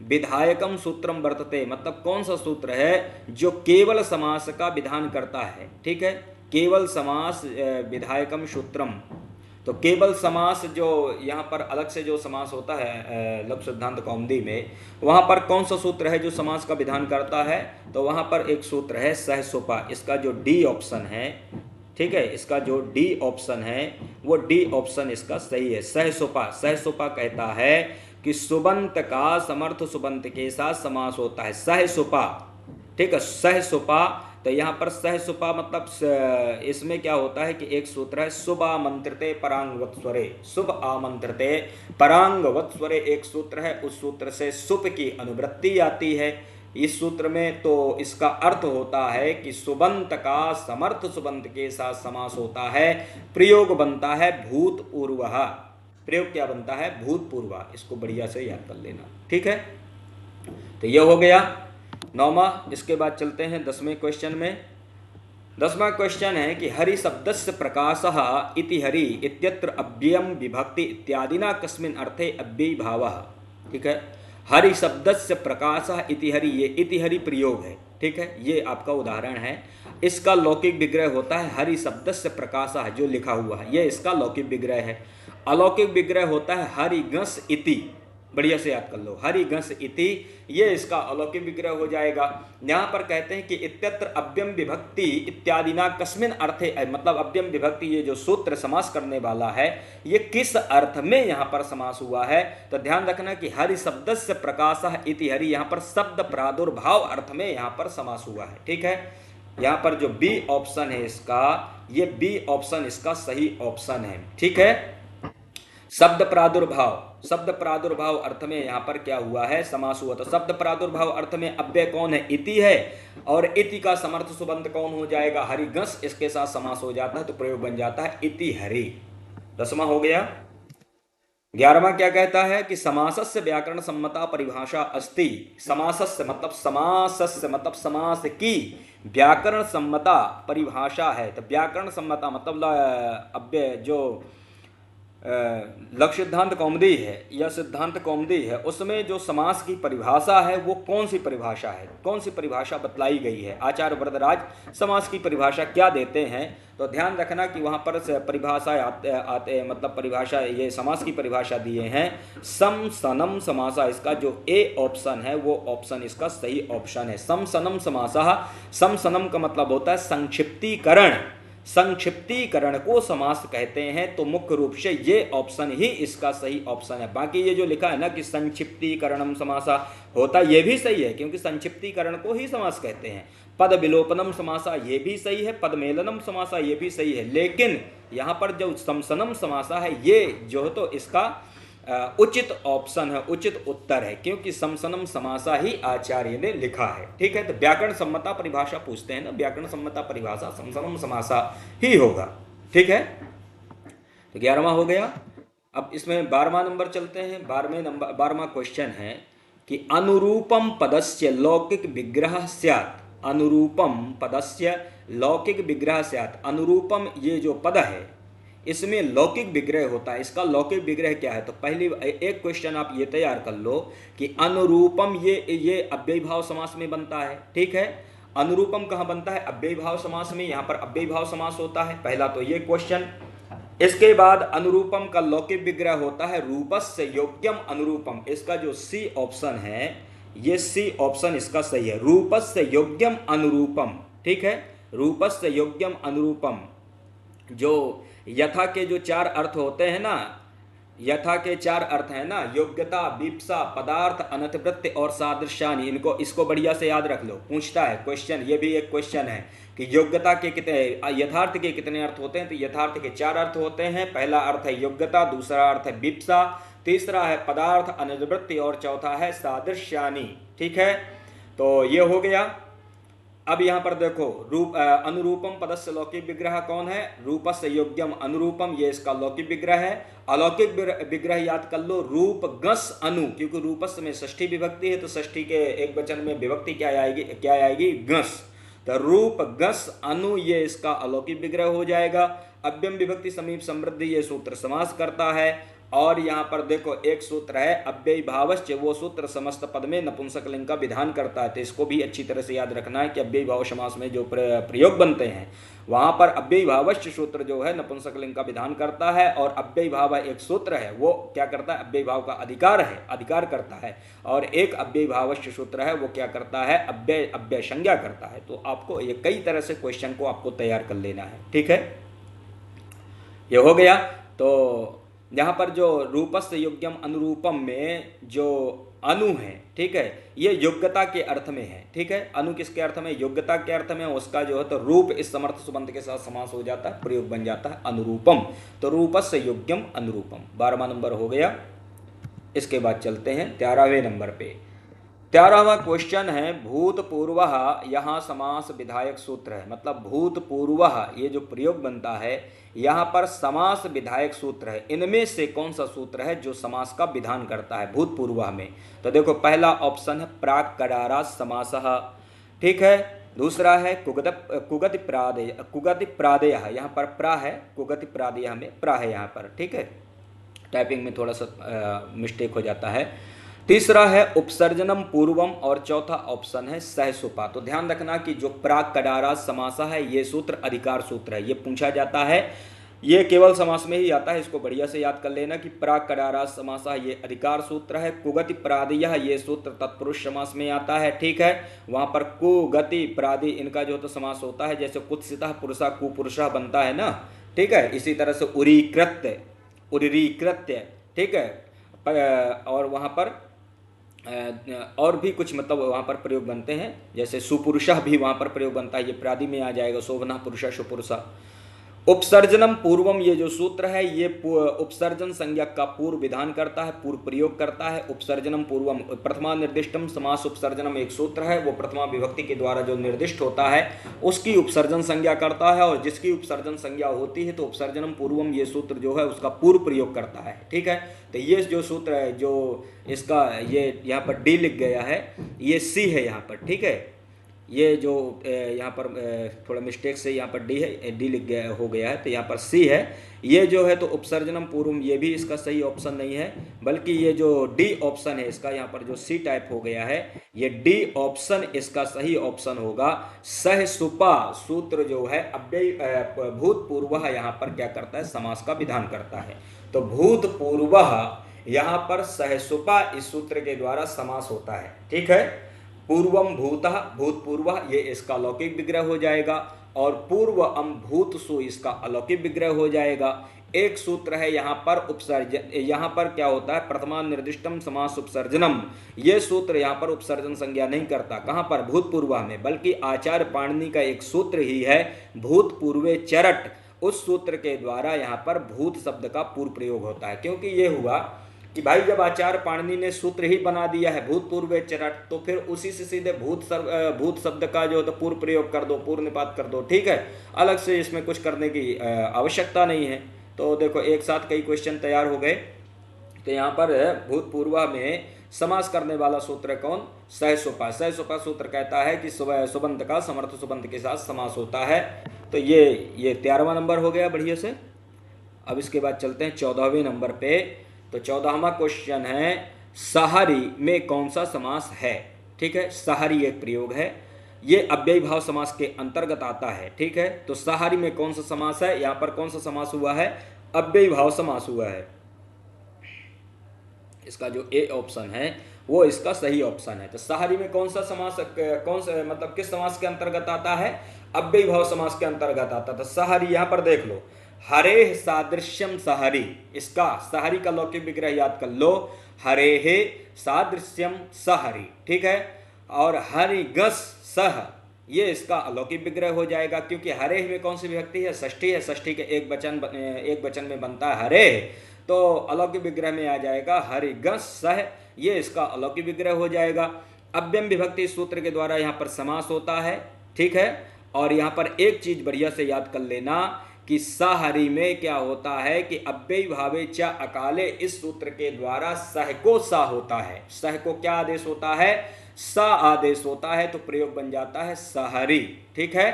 विधायकम सूत्रम वर्तते, मतलब कौन सा सूत्र है जो केवल समास का विधान करता है। ठीक है, केवल समास विधायकम सूत्रम। तो केवल समास जो यहाँ पर अलग से जो समास होता है लघु सिद्धांत कौमुदी में, वहाँ पर कौन सा सूत्र है जो समास का विधान करता है। तो वहाँ पर एक सूत्र है सहसोपा, इसका जो डी ऑप्शन है, ठीक है, इसका जो डी ऑप्शन है वो डी ऑप्शन इसका सही है। सहसुपा, सहसुपा कहता है कि सुबंत का समर्थ सुबंत के साथ समास होता है, सहसुपा। ठीक है, सहसुपा। तो यहाँ पर सहसुपा मतलब इसमें क्या होता है कि एक सूत्र है, शुभ आमंत्रिते परांगवत्स्वरे, शुभ आमंत्रिते परांगवत्स्वरे एक सूत्र है, उस सूत्र से सुप की अनुवृत्ति आती है इस सूत्र में। तो इसका अर्थ होता है कि सुबंत का समर्थ सुबंत के साथ समास होता है, प्रयोग बनता है भूतपूर्व। प्रयोग क्या बनता है? भूतपूर्व। इसको बढ़िया से याद कर लेना, ठीक है। तो यह हो गया 9वां। इसके बाद चलते हैं 10वें क्वेश्चन में। 10वां क्वेश्चन है कि हरि शब्दस्य प्रकाशः इति हरि इत्यत्र अव्ययम विभक्ति इत्यादिना कस्मिन् अर्थे अव्ययी भावः। ठीक है, हरि शब्दस्य प्रकाशः इति हरि, ये इति हरि प्रयोग है। ठीक है, ये आपका उदाहरण है। इसका लौकिक विग्रह होता है हरि शब्दस्य प्रकाशः, जो लिखा हुआ है ये इसका लौकिक विग्रह है। अलौकिक विग्रह होता है हरिगस इति, बढ़िया से याद कर लो, हरिगस इति, ये इसका अलौकिक विग्रह हो जाएगा। यहाँ पर कहते हैं कि इत्यत्र अव्यम विभक्ति इत्यादि ना कस्मिन अर्थे, मतलब अव्यम विभक्ति ये जो सूत्र समास करने वाला है ये किस अर्थ में यहाँ पर समास हुआ है। तो ध्यान रखना कि हरि शब्दस्य प्रकाशः इति हरि, यहाँ पर शब्द प्रादुर्भाव अर्थ में यहाँ पर समास हुआ है। ठीक है, यहाँ पर जो बी ऑप्शन है इसका, ये बी ऑप्शन इसका सही ऑप्शन है। ठीक है, शब्द प्रादुर्भाव, शब्द प्रादुर्भाव अर्थ में यहाँ पर क्या हुआ है? समास हुआ। तो शब्द प्रादुर्भाव अर्थ में अव्यय कौन है? इति है, और इति का समर्थ सुबंत कौन हो जाएगा? हरिगस, इसके साथ समास हो जाता है तो प्रयोग बन जाता है इति हरि। 10वां हो गया। 11वां क्या कहता है कि समासस्य व्याकरण सम्मता परिभाषा अस्ति। समासस्य मतलब समासस्य मतलब समास की व्याकरण सम्मता परिभाषा है। तो व्याकरण सम्मता मतलब अव्यय जो लक्ष्य सिद्धांत कौमुदी है या सिद्धांत कौमुदी है उसमें जो समास की परिभाषा है वो कौन सी परिभाषा है, कौन सी परिभाषा बतलाई गई है? आचार्य वरदराज समास की परिभाषा क्या देते हैं? तो ध्यान रखना कि वहाँ पर परिभाषा आते मतलब परिभाषा, ये समास की परिभाषा दिए हैं सम सनम समासा। इसका जो ए ऑप्शन है वो ऑप्शन इसका सही ऑप्शन है, सम सनम समासा। सम सनम का मतलब होता है संक्षिप्तीकरण, संक्षिप्तीकरण को समास कहते हैं। तो मुख्य रूप से ये ऑप्शन ही इसका सही ऑप्शन है। बाकी ये जो लिखा है ना कि संक्षिप्तीकरणम समासा होता, ये भी सही है क्योंकि संक्षिप्तीकरण को ही समास कहते हैं। पद विलोपनम समासा ये भी सही है, पद मेलनम समासा ये भी सही है, लेकिन यहाँ पर जो समसनम समासा है ये जो तो इसका उचित ऑप्शन है, उचित उत्तर है, क्योंकि समसनम समासा ही आचार्य ने लिखा है। ठीक है, तो व्याकरण सम्मता परिभाषा पूछते हैं ना, व्याकरण सम्मता परिभाषा समसनम समासा ही होगा। ठीक है, तो 11वां हो गया। अब इसमें 12वां नंबर चलते हैं। 12वां क्वेश्चन है कि अनुरूपम पदस्य लौकिक विग्रह स्यात्। अनुरूपम पदस्य लौकिक विग्रह स्यात्। अनुरूपम ये जो पद है इसमें लौकिक विग्रह होता है। इसका लौकिक विग्रह क्या है? तो पहली एक क्वेश्चन आप ये तैयार कर लो कि अनुरूपम ये अव्ययी भाव समास में बनता है। ठीक है, अनुरूपम कहाँ बनता है? अव्ययी भाव समास में। यहाँ पर अव्ययी भाव समास होता है, पहला तो ये क्वेश्चन। इसके बाद अनुरूपम का लौकिक विग्रह होता है रूपस्य योग्यम अनुरूपम। इसका जो सी ऑप्शन है ये सी ऑप्शन इसका सही है, रूपस्य योग्यम अनुरूपम। ठीक है, रूपस्य योग्यम अनुरूपम। जो यथा के जो 4 अर्थ होते हैं ना, यथा के 4 अर्थ हैं ना, योग्यता, विप्सा, पदार्थ, अनतिवृत्ति और सादृश्यानि, इसको बढ़िया से याद रख लो। पूछता है क्वेश्चन, ये भी एक क्वेश्चन है कि योग्यता के कितने, यथार्थ के कितने अर्थ होते हैं? तो यथार्थ के 4 अर्थ होते हैं। पहला अर्थ है योग्यता, दूसरा अर्थ है विप्सा, तीसरा है पदार्थ, अनतिवृत्ति और चौथा है सादृश्यानि। ठीक है, तो ये हो गया। अब यहाँ पर देखो अनुरूपम पदस्य लौकिक विग्रह कौन है? रूपस्य योग्यम अनुरूपम, ये इसका लौकिक विग्रह है। अलौकिक विग्रह याद कर लो, रूप गस अनु, क्योंकि रूपस्य में षष्ठी विभक्ति है तो षष्ठी के एक वचन में विभक्ति क्या आएगी? गस। तो रूप गस अनु ये इसका अलौकिक विग्रह हो जाएगा। अव्यम विभक्ति समीप समृद्धि ये सूत्र समास करता है। और यहाँ पर देखो एक सूत्र है अव्ययी भावश्च, वो सूत्र समस्त पद में नपुंसक लिंग का विधान करता है। तो इसको भी अच्छी तरह से याद रखना है कि अव्ययी भाव समास में जो प्रयोग बनते हैं वहां पर अव्ययी भावश्च सूत्र जो है नपुंसक लिंग का विधान करता है, और अव्ययी भाव एक सूत्र है वो क्या करता है, अव्ययी भाव का अधिकार करता है, और एक अव्ययी भावश्च सूत्र है वो क्या करता है, अव्यय संज्ञा करता है। तो आपको ये कई तरह से क्वेश्चन को आपको तैयार कर लेना है, ठीक है। ये हो गया। तो यहाँ पर जो रूपस्य योग्यम अनुरूपम में जो अनु है, ठीक है, ये योग्यता के अर्थ में है, ठीक है। अनु किसके अर्थ में, योग्यता के अर्थ में, उसका जो है तो रूप इस समर्थ सुबंत के साथ समास हो जाता है, प्रयोग बन जाता है अनुरूपम। तो रूपस्य योग्यम अनुरूपम 12वां नंबर हो गया। इसके बाद चलते हैं 13वें नंबर पे। 13वां क्वेश्चन है भूतपूर्व, यहाँ समास विधायक सूत्र है, मतलब भूतपूर्व ये जो प्रयोग बनता है यहाँ पर समास विधायक सूत्र है। इनमें से कौन सा सूत्र है जो समास का विधान करता है भूतपूर्व में? तो देखो पहला ऑप्शन है प्राक कडारा समासः, ठीक है। दूसरा है कुगति प्रादेय, यहाँ पर प्रा है, कुगति प्रादेय में प्रा है यहाँ पर, ठीक है। टाइपिंग में थोड़ा सा मिस्टेक हो जाता है। तीसरा है उपसर्जनम पूर्वम, और चौथा ऑप्शन है सहसुपा। तो ध्यान रखना कि जो प्राक कडारा समासा है ये सूत्र अधिकार सूत्र है, ये पूछा जाता है, ये केवल समास में ही आता है। इसको बढ़िया से याद कर लेना कि प्राक कडारा समासा ये अधिकार सूत्र है। कुगति प्रादि ये सूत्र तत्पुरुष समास में आता है, ठीक है। वहां पर कुगति प्रादि इनका जो तो समास होता है, जैसे कुत्सितः पुरुषा कुपुरुषा बनता है ना, ठीक है। इसी तरह से उरीकृत्य, ठीक है। और वहां पर और भी कुछ मतलब वहाँ पर प्रयोग बनते हैं, जैसे सुपुरुषः भी वहाँ पर प्रयोग बनता है, ये प्रादि में आ जाएगा, शोभना पुरुषा सुपुरुषा। उपसर्जनम पूर्वम ये जो सूत्र है ये उपसर्जन संज्ञा का पूर्व विधान करता है, पूर्व प्रयोग करता है। उपसर्जनम पूर्वम प्रथमा निर्दिष्टम समास उपसर्जनम एक सूत्र है, वो प्रथमा विभक्ति के द्वारा जो निर्दिष्ट होता है उसकी उपसर्जन संज्ञा करता है, और जिसकी उपसर्जन संज्ञा होती है तो उपसर्जनम पूर्वम ये सूत्र जो है उसका पूर्व प्रयोग करता है, ठीक है। तो ये जो सूत्र है जो इसका ये यहाँ पर डी लिख गया है, ये सी है यहाँ पर, ठीक है। ये जो यहाँ पर थोड़ा मिस्टेक से यहाँ पर डी है, डी लिख गया हो गया है, तो यहाँ पर सी है। ये जो है तो उपसर्जनम पूर्वम ये भी इसका सही ऑप्शन नहीं है, बल्कि ये जो डी ऑप्शन है इसका यहाँ पर जो सी टाइप हो गया है, ये डी ऑप्शन इसका सही ऑप्शन होगा। सहसुपा सूत्र जो है अव्यय भूतपूर्व यहाँ पर क्या करता है, समास का विधान करता है। तो भूतपूर्व यहाँ पर सहसुपा इस सूत्र के द्वारा समास होता है, ठीक है। पूर्वम भूतः भूतपूर्व ये इसका अलौकिक विग्रह हो जाएगा, और पूर्वम भूतसु इसका अलौकिक विग्रह हो जाएगा। एक सूत्र है यहाँ पर उपसर्जन, यहाँ पर क्या होता है प्रथमा निर्दिष्टम समास उपसर्जनम, ये सूत्र यहाँ पर उपसर्जन संज्ञा नहीं करता, कहाँ पर, भूतपूर्व में, बल्कि आचार्य पाणिनि का एक सूत्र ही है भूतपूर्वे चरट, उस सूत्र के द्वारा यहाँ पर भूत शब्द का पूर्व प्रयोग होता है। क्योंकि ये हुआ कि भाई जब आचार्य पाणिनि ने सूत्र ही बना दिया है भूतपूर्व चरट, तो फिर उसी से सीधे भूत शब्द का जो तो पूर्व प्रयोग कर दो, पूर्व निपात कर दो, ठीक है। अलग से इसमें कुछ करने की आवश्यकता नहीं है। तो देखो एक साथ कई क्वेश्चन तैयार हो गए। तो यहाँ पर भूतपूर्व में समास करने वाला सूत्र कौन, सहसुपा। सहसुपा सूत्र कहता है कि सुबंत का समर्थ सुबंत के साथ समास होता है। तो ये 13वां नंबर हो गया बढ़िया से। अब इसके बाद चलते हैं 14वें नंबर पे। तो 14वां क्वेश्चन है सहारी में कौन सा समास है, ठीक है। सहारी एक प्रयोग है, ये अव्ययी भाव समास के अंतर्गत आता है, ठीक है। तो सहारी में कौन सा समास है, यहाँ पर कौन सा समास हुआ है, अव्ययी भाव समास हुआ है। इसका जो ए ऑप्शन है वो इसका सही ऑप्शन है। तो सहारी में कौन सा समास, कौन सा मतलब किस समास के अंतर्गत आता है, अव्ययी भाव समास के अंतर्गत आता है। तो सहारी यहाँ पर देख लो, हरे सादृश्यम सहारी, इसका सहारी का लौकिक विग्रह याद कर लो, हरे सादृश्यम सहारी, ठीक है। और हरिगस सह ये इसका अलौकिक विग्रह हो जाएगा, क्योंकि हरे में कौन सी विभक्ति है, षष्ठी है, षष्ठी के एक वचन में बनता है हरे, तो अलौकिक विग्रह में आ जाएगा हरिगस सह, ये इसका अलौकिक विग्रह हो जाएगा। अव्ययम विभक्ति सूत्र के द्वारा यहाँ पर समास होता है, ठीक है। और यहाँ पर एक चीज बढ़िया से याद कर लेना कि सहारी में क्या होता है कि अव्ययी भावे च अकाले, इस सूत्र के द्वारा सह को सा होता है। सह को क्या आदेश होता है, सा आदेश होता है, तो प्रयोग बन जाता है सहारी, ठीक है।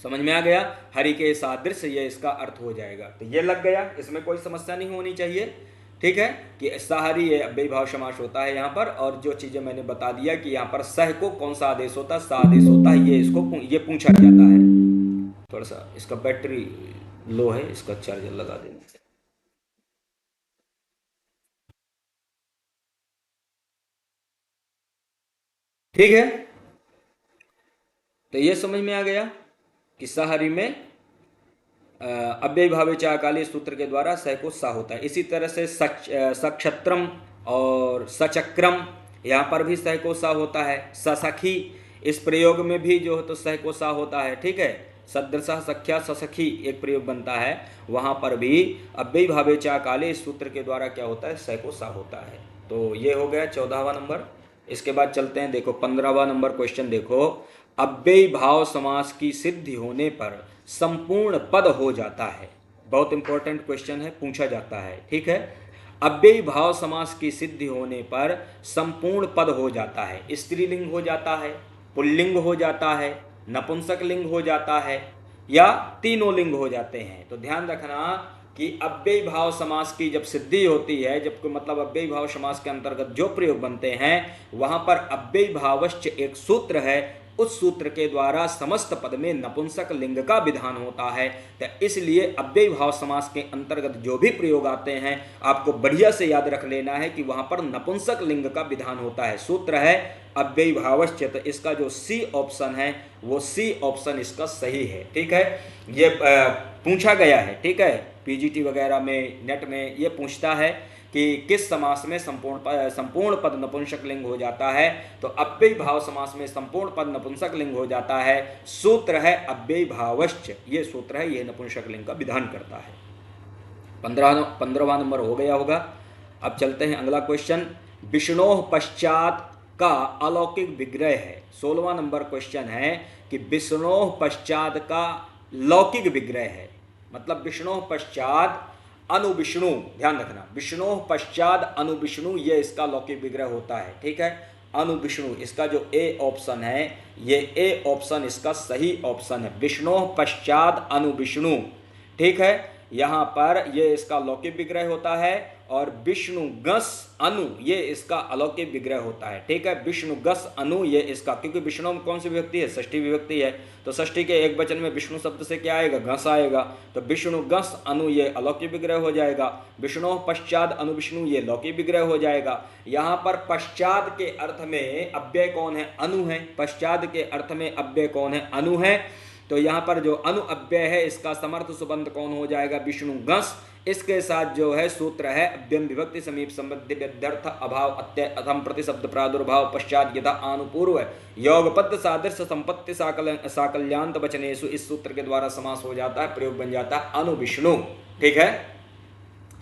समझ में आ गया, हरि के सादृश्य ये इसका अर्थ हो जाएगा। तो ये लग गया, इसमें कोई समस्या नहीं होनी चाहिए। ठीक है कि सहारी ये अव्ययी भाव समास होता है यहाँ पर। और जो चीजें मैंने बता दिया कि यहाँ पर सह को कौन सा आदेश होता है, सा आदेश होता है, ये पूछा जाता है। थोड़ा सा इसका बैटरी लो है, इसका चार्जर लगा देना। ठीक है, तो ये समझ में आ गया कि सहारी में अव्ययी भावे चाकाली सूत्र के द्वारा सह को सा होता है। इसी तरह से सक्षत्रम और सचक्रम, यहाँ पर भी सह को सा होता है। ससखी, इस प्रयोग में भी जो है तो सह को सा होता है। ठीक है, सदृशः सख्या ससखी एक प्रयोग बनता है, वहां पर भी अव्ययी भावे चाकाले इस सूत्र के द्वारा क्या होता है, सह को सा होता है। तो ये हो गया 14वां नंबर। इसके बाद चलते हैं, देखो 15वां नंबर क्वेश्चन देखो। अव्ययी भाव समास की सिद्धि होने पर संपूर्ण पद हो जाता है। बहुत इंपॉर्टेंट क्वेश्चन है, पूछा जाता है। ठीक है, अव्ययी भाव समास की सिद्धि होने पर संपूर्ण पद हो जाता है। स्त्रीलिंग हो जाता है, पुल्लिंग हो जाता है, नपुंसक लिंग हो जाता है, या तीनों लिंग हो जाते हैं। तो ध्यान रखना कि अव्ययी भाव समास की जब सिद्धि होती है, जब मतलब अव्ययी भाव समास के अंतर्गत जो प्रयोग बनते हैं, वहां पर अव्ययी भावश्च एक सूत्र है, उस सूत्र के द्वारा समस्त पद में नपुंसक लिंग का विधान होता है। तो इसलिए अव्ययी भाव समास के अंतर्गत जो भी प्रयोग आते हैं, आपको बढ़िया से याद रख लेना है कि वहां पर नपुंसक लिंग का विधान होता है। सूत्र है अव्ययी भावश्च, तो इसका जो सी ऑप्शन है वो सी ऑप्शन इसका सही है। ठीक है, ये पूछा गया है। ठीक है, पीजीटी वगैरह में, नेट में ये पूछता है कि किस समास में संपूर्ण पद नपुंसक लिंग हो जाता है। तो अव्ययी भाव समास में संपूर्ण पद नपुंसक लिंग हो जाता है। सूत्र है अव्ययी भावश्च, ये सूत्र है, ये नपुंसक लिंग का विधान करता है। 15वां नंबर हो गया होगा। अब चलते हैं अगला क्वेश्चन। विष्णोः पश्चात का अलौकिक विग्रह है। 16वां नंबर क्वेश्चन है कि विष्णोः पश्चात का लौकिक विग्रह है, मतलब विष्णोः पश्चात अनुविष्णु, ध्यान रखना, विष्णु पश्चात अनुविष्णु, ये इसका लौकिक विग्रह होता है। ठीक है, अनुविष्णु, इसका जो ए ऑप्शन है, ये ए ऑप्शन इसका सही ऑप्शन है, विष्णु पश्चात अनुविष्णु। ठीक है, यहाँ पर ये इसका लौकिक विग्रह होता है, और विष्णु गस अनु ये इसका अलौकिक विग्रह होता है। ठीक है, विष्णु गस अनु ये इसका, क्योंकि विष्णु में कौन सी विभक्ति है, षष्ठी विभक्ति है, तो षष्ठी के एक वचन में विष्णु शब्द से क्या आएगा, गस आएगा। तो विष्णु गस अनु ये अलौकिक विग्रह हो जाएगा। विष्णु पश्चात अनु विष्णु ये लौकिक विग्रह हो जाएगा। यहाँ पर पश्चात के अर्थ में अव्यय कौन है, अनु है। पश्चात के अर्थ में अव्यय कौन है, अनु है। तो यहाँ पर जो अनु अव्यय है, इसका समर्थ सुबंध कौन हो जाएगा, विष्णु गस। इसके साथ जो है सूत्र है अव्ययम विभक्ति समीप संबंधी व्यर्थ अभाव अत्य अथम प्रतिशब्द प्रादुर्भाव पश्चात यथा आनुपूर्व योगपद सादृश्य संपत्ति साकल्यांत वचनेषु, इस सूत्र के द्वारा समास हो जाता है, प्रयोग बन जाता है अनुविष्णु। ठीक है,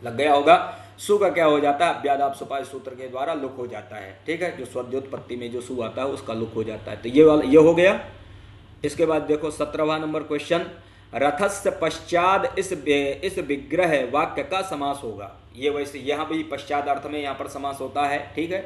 लग गया होगा। सु का क्या हो जाता है, अव्यादाप सुपा सूत्र के द्वारा लुक हो जाता है। ठीक है, जो स्वद्योत्पत्ति में जो सु आता है उसका लुक हो जाता है। तो ये हो गया। इसके बाद देखो 17वां नंबर क्वेश्चन। रथस्य पश्चात इस विग्रह वाक्य का समास होगा। ये वैसे यहाँ भी पश्चात अर्थ में यहाँ पर समास होता है। ठीक है,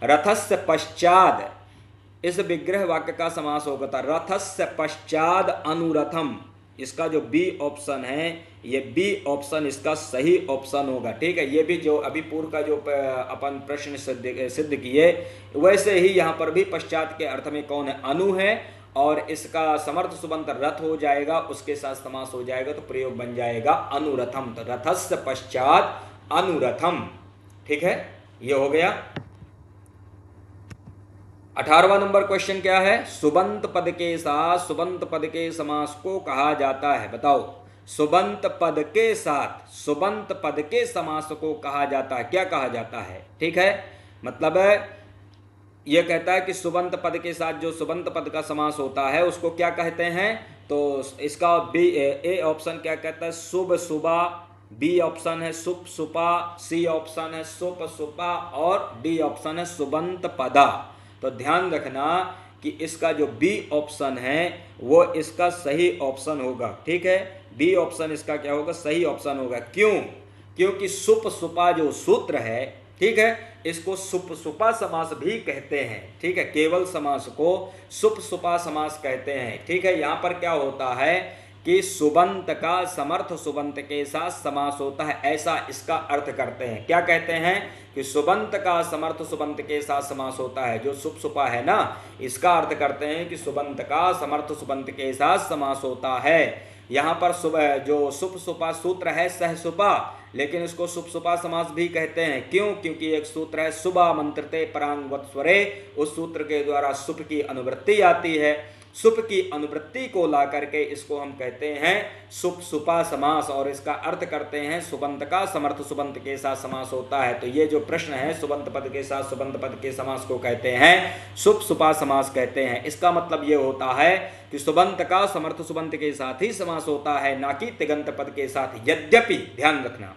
रथस्य पश्चात इस विग्रह वाक्य का समास होगा। था रथस्य पश्चात अनुरथम, इसका जो बी ऑप्शन है, ये बी ऑप्शन इसका सही ऑप्शन होगा। ठीक है, ये भी जो अभी पूर्व का जो अपन प्रश्न सिद्ध किए, वैसे ही यहाँ पर भी पश्चात के अर्थ में कौन है, अनु है, और इसका समर्थ सुबंत रथ हो जाएगा, उसके साथ समास हो जाएगा, तो प्रयोग बन जाएगा अनुरथम। तो रथस्य पश्चात अनुरथम। ठीक है, ये हो गया। 18वां नंबर क्वेश्चन क्या है, सुबंत पद के साथ सुबंत पद के समास को कहा जाता है। बताओ, सुबंत पद के साथ सुबंत पद के समास को कहा जाता है, क्या कहा जाता है। ठीक है, मतलब यह कहता है कि सुबंत पद के साथ जो सुबंत पद का समास होता है उसको क्या कहते हैं। तो इसका बी ए ऑप्शन क्या कहता है, शुभ सुबा, बी ऑप्शन है सुप सुपा, सी ऑप्शन है सुप सुपा, और डी ऑप्शन है सुबंत पदा। तो ध्यान रखना कि इसका जो बी ऑप्शन है वो इसका सही ऑप्शन होगा। ठीक है, बी ऑप्शन इसका क्या होगा, सही ऑप्शन होगा। क्यों, क्योंकि सुप सुपा जो सूत्र है ठीक है। इसको सुपसुपा समास भी कहते हैं, ठीक है। केवल समास को सुपसुपा समास कहते हैं, ठीक है। यहाँ पर क्या होता है कि सुबंत का समर्थ सुबंत के साथ समास होता है, ऐसा इसका अर्थ करते हैं। क्या कहते हैं कि सुबंत का समर्थ सुबंत के साथ समास होता है। जो सुपसुपा है ना, इसका अर्थ करते हैं कि सुबंत का समर्थ सुबंत के साथ समास होता है। यहाँ पर जो सुपसुपा सूत्र है सहसुपा, लेकिन इसको सुपसुपा समास भी कहते हैं। क्यों? क्योंकि एक सूत्र है सुबा मंत्रते परांगवत स्वरे, उस सूत्र के द्वारा सुप की अनुवृत्ति आती है। सुप की अनुवृत्ति को ला करके इसको हम कहते हैं सुपसुपा समास, और इसका अर्थ करते हैं सुबंत का समर्थ सुबंत के साथ समास होता है। तो ये जो प्रश्न है, सुबंत पद के साथ सुबंत पद के समास को कहते हैं सुपसुपा समास कहते हैं। इसका मतलब ये होता है कि सुबंत का समर्थ सुबंत के साथ ही समास होता है, ना कि तिगंत पद के साथ। यद्यपि ध्यान रखना,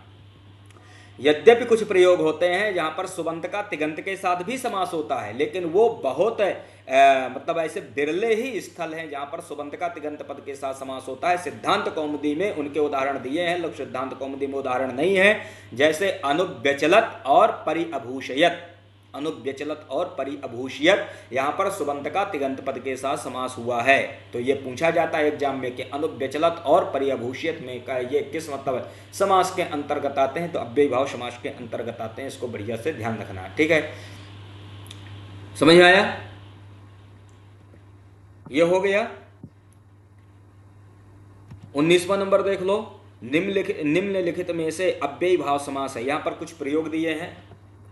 यद्यपि कुछ प्रयोग होते हैं जहां पर सुबंत का तिगंत के साथ भी समास होता है, लेकिन वो बहुत मतलब ऐसे बिरले ही स्थल हैं जहां पर सुबंत का तिगंत पद के साथ समास होता है। सिद्धांत कौमुदी में उनके उदाहरण दिए हैं, लोग सिद्धांत कौमुदी में उदाहरण नहीं है। जैसे अनुव्यचलत और परिअभूषयत, अनुव्यचलत और परिअभूषयत, यहाँ पर सुबंत का तिगंत पद के साथ समास हुआ है। तो ये पूछा जाता है एग्जाम में कि अनुव्यचलत और परिअभूषयत में का ये किस मतलब समास के अंतर्गत आते हैं। तो अव्ययी भाव समास के अंतर्गत आते हैं, इसको बढ़िया से ध्यान रखना है, ठीक है। समझ में आया? ये हो गया। 19वां नंबर देख लो। निम्नलिखित में से अव्ययी भाव समास है। यहाँ पर कुछ प्रयोग दिए हैं,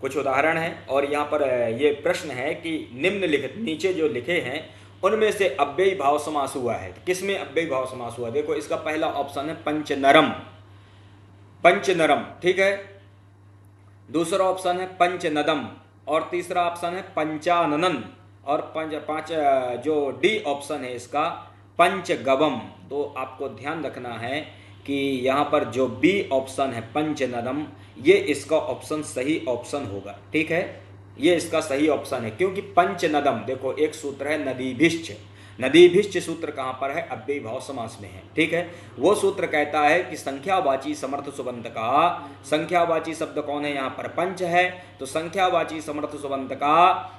कुछ उदाहरण हैं, और यहाँ पर ये प्रश्न है कि निम्नलिखित, नीचे जो लिखे हैं उनमें से अव्ययी भाव समास हुआ है। किसमें अव्ययी भाव समास हुआ? देखो, इसका पहला ऑप्शन है पंचनरम, पंचनरम, ठीक है। दूसरा ऑप्शन है पंचनदम, और तीसरा ऑप्शन है पंचाननन, और पांच जो डी ऑप्शन है इसका पंचगवम। तो आपको ध्यान रखना है कि यहाँ पर जो बी ऑप्शन है पंचनदम, ये इसका ऑप्शन सही ऑप्शन होगा, ठीक है। ये इसका सही ऑप्शन है, क्योंकि पंचनदम, देखो एक सूत्र है नदीभिश्च, नदीभिश्च सूत्र कहाँ पर है? अव्ययी भाव समास में है, ठीक है। वो सूत्र कहता है कि संख्यावाची समर्थ सुबंत का, संख्यावाची शब्द कौन है? यहाँ पर पंच है, तो संख्यावाची समर्थ सुबंत का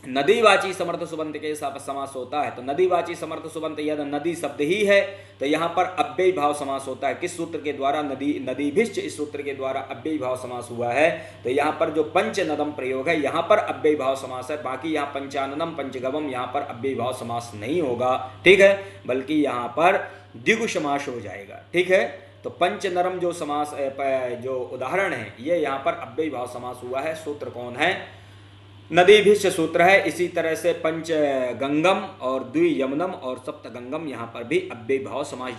नदीवाची समर्थ सुबंत के साथ समास होता है। तो नदीवाची समर्थ सुबंत यदि नदी शब्द ही है तो यहाँ पर अव्ययी भाव समास होता है। किस सूत्र के द्वारा? नदीभिश्च, इस सूत्र के द्वारा अव्ययी भाव समास हुआ है। तो यहाँ पर जो पंचनदम प्रयोग है, यहाँ पर अव्ययी भाव समास है। बाकी यहाँ पंचाननम पंचगवम, यहाँ पर अव्ययी भाव समास नहीं होगा, ठीक है, बल्कि यहाँ पर द्विगु समास हो जाएगा, ठीक है। तो पंचनरम जो समास जो उदाहरण है, ये यहाँ पर अव्ययी भाव समास हुआ है। सूत्र कौन है? नदीभिश्च सूत्र है। इसी तरह से पंच गंगम और द्वियमनम और सप्तगंगम, यहाँ पर भी अव्ययी भाव समास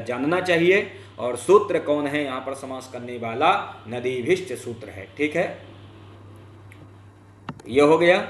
जानना चाहिए। और सूत्र कौन है यहाँ पर समास करने वाला? नदीभिश्च सूत्र है, ठीक है। यह हो गया।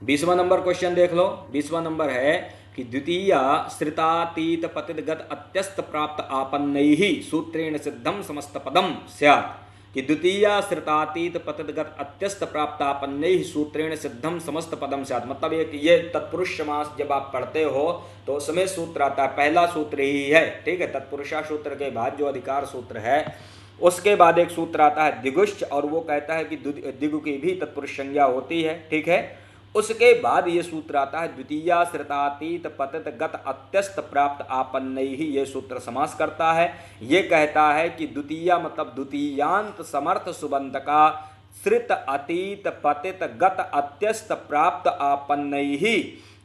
20वां नंबर क्वेश्चन देख लो। 20वां नंबर है कि द्वितीय श्रितातीत पतितगत अत्यस्त प्राप्त आपन्नैः सूत्रेण सिद्धम समस्त पदम स्यात्। कि द्वितीय श्रितातीत पतितगत अत्यस्त प्राप्तापन्नैः सूत्रेण सिद्धम समस्त पदम स्यात्। मतलब ये तत्पुरुष समास जब आप पढ़ते हो तो उसमें सूत्र आता है, पहला सूत्र ही है, ठीक है। तत्पुरुषा सूत्र के बाद जो अधिकार सूत्र है, उसके बाद एक सूत्र आता है द्विगुश्च, और वो कहता है कि द्विगु की भी तत्पुरुष संज्ञा होती है, ठीक है। उसके बाद ये सूत्र आता है द्वितीय श्रितातीत पतित गत अत्यस्त प्राप्त आपन्नैः। ये सूत्र समास करता है। ये कहता है कि द्वितीय मतलब द्वितीयांत समर्थ सुबंत का श्रित अतीत पतित गत अत्यस्त प्राप्त आपन्नैः,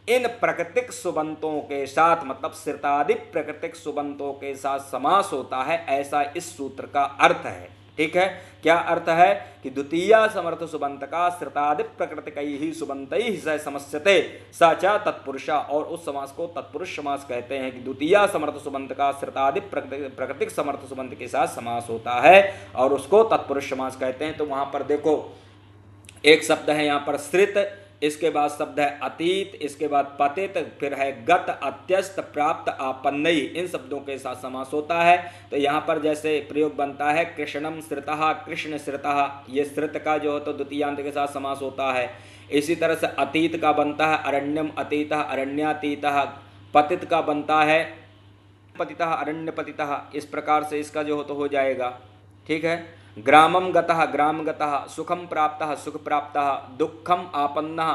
इन प्राकृतिक सुबंतों के साथ, मतलब श्रितादि प्राकृतिक सुबंतों के साथ समास होता है, ऐसा इस सूत्र का अर्थ है, ठीक है। क्या अर्थ है? कि द्वितीय समर्थ सुबंत का श्रितादि प्रकृतिकैः सुबंतैः स समस्यते स च तत्पुरुषा, और उस समास को तत्पुरुष समास कहते हैं। कि द्वितीय समर्थ सुबंत का श्रितादि प्राकृतिक समर्थ सुबंत के साथ समास होता है और उसको तत्पुरुष समास कहते हैं। तो वहां पर देखो, एक शब्द है यहाँ पर श्रित, इसके बाद शब्द है अतीत, इसके बाद पतित, फिर है गत, अत्यस्त, प्राप्त, आपन्नैः, इन शब्दों के साथ समास होता है। तो यहाँ पर जैसे प्रयोग बनता है कृष्णम श्रितः, कृष्ण श्रितः, ये श्रित का जो है तो द्वितीयांत के साथ समास होता है। इसी तरह से अतीत का बनता है अरण्यम अतीतः, अरण्यातीतः। पतित का बनता है पतितः, अरण्य पतितः। इस प्रकार से इसका जो हो तो हो जाएगा, ठीक है। ग्रामम गतः ग्राम गतः, सुखम प्राप्तः सुख प्राप्तः, दुखम आपन्नः,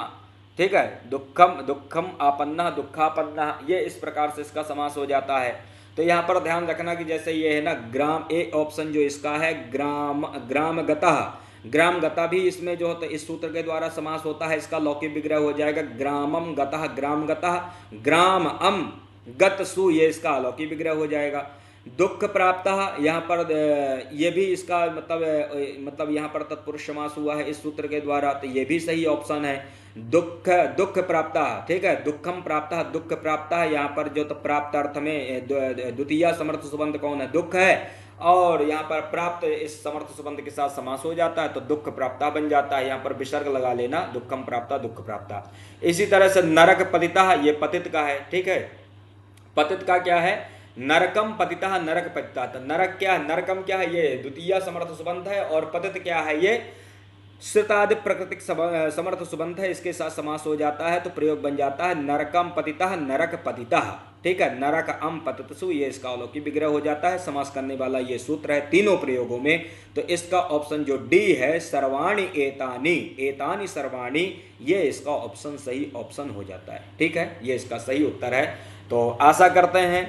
ठीक है, दुखम दुखम आपन्नः दुखापन्नः, ये इस प्रकार से इसका समास हो जाता है। तो यहाँ पर ध्यान रखना कि जैसे ये है ना ग्राम, ए ऑप्शन जो इसका है ग्राम ग्राम गतः, ग्राम गता भी इसमें जो होता है इस सूत्र के द्वारा समास होता है, इसका लौकिक विग्रह हो जाएगा ग्रामम गतः ग्राम गतः, ग्राम अम गत सु, ये इसका अलौकिक विग्रह हो जाएगा। दुख प्राप्त, यहाँ पर ये भी इसका मतलब यहाँ पर तत्पुरुष समास हुआ है इस सूत्र के द्वारा, तो ये भी सही ऑप्शन है। दुख दुख प्राप्त, ठीक है, दुखम प्राप्त दुख प्राप्त, यहाँ पर जो तो प्राप्त अर्थ में द्वितीय समर्थ सुबंध कौन है, दुख है, और यहाँ पर प्राप्त इस समर्थ सुबंध के साथ समास हो जाता है तो दुख प्राप्ता बन जाता है, यहाँ पर विसर्ग लगा लेना, दुखम प्राप्ता दुख प्राप्ता। इसी तरह से नरक पतिता, ये पतित का है, ठीक है, पतित का क्या है, नरकम पतिता नरक पतिता, तो नरक क्या है, नरकम क्या है, ये द्वितीय समर्थ सुबंध है, और पतित क्या है, ये श्रुतादि प्राकृतिक समर्थ सुबंध है, इसके साथ समास हो जाता है तो प्रयोग बन जाता है नरकम पतिता नरक पतिता, ठीक है, नरक अम पतितसु, ये इसका अलौकिक विग्रह हो जाता है। समास करने वाला ये सूत्र है तीनों प्रयोगों में, तो इसका ऑप्शन जो डी है सर्वाणी एतानी, एतानी सर्वाणी, ये इसका ऑप्शन सही ऑप्शन हो जाता है, ठीक है, ये इसका सही उत्तर है। तो आशा करते हैं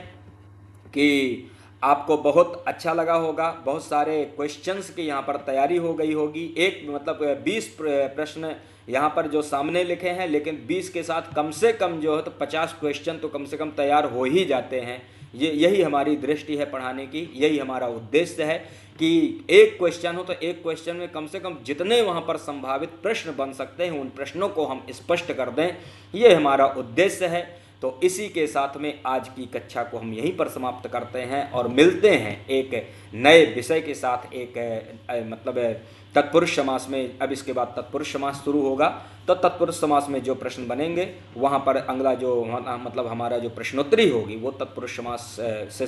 कि आपको बहुत अच्छा लगा होगा, बहुत सारे क्वेश्चंस की यहाँ पर तैयारी हो गई होगी। एक मतलब 20 प्रश्न यहाँ पर जो सामने लिखे हैं, लेकिन 20 के साथ कम से कम जो है तो 50 क्वेश्चन तो कम से कम तैयार हो ही जाते हैं। यही हमारी दृष्टि है पढ़ाने की, यही हमारा उद्देश्य है कि एक क्वेश्चन हो तो एक क्वेश्चन में कम से कम जितने वहाँ पर संभावित प्रश्न बन सकते हैं उन प्रश्नों को हम स्पष्ट कर दें, ये हमारा उद्देश्य है। तो इसी के साथ में आज की कक्षा को हम यहीं पर समाप्त करते हैं और मिलते हैं एक नए विषय के साथ, एक मतलब तत्पुरुष समास में। अब इसके बाद तत्पुरुष समास शुरू होगा, तो तत्पुरुष समास में जो प्रश्न बनेंगे वहाँ पर अगला जो मतलब हमारा जो प्रश्नोत्तरी होगी वो तत्पुरुष समास से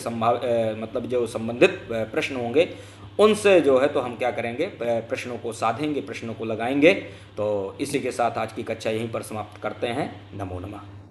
मतलब जो संबंधित प्रश्न होंगे उनसे जो है तो हम क्या करेंगे, प्रश्नों को साधेंगे, प्रश्नों को लगाएंगे। तो इसी के साथ आज की कक्षा यहीं पर समाप्त करते हैं। नमो नमः।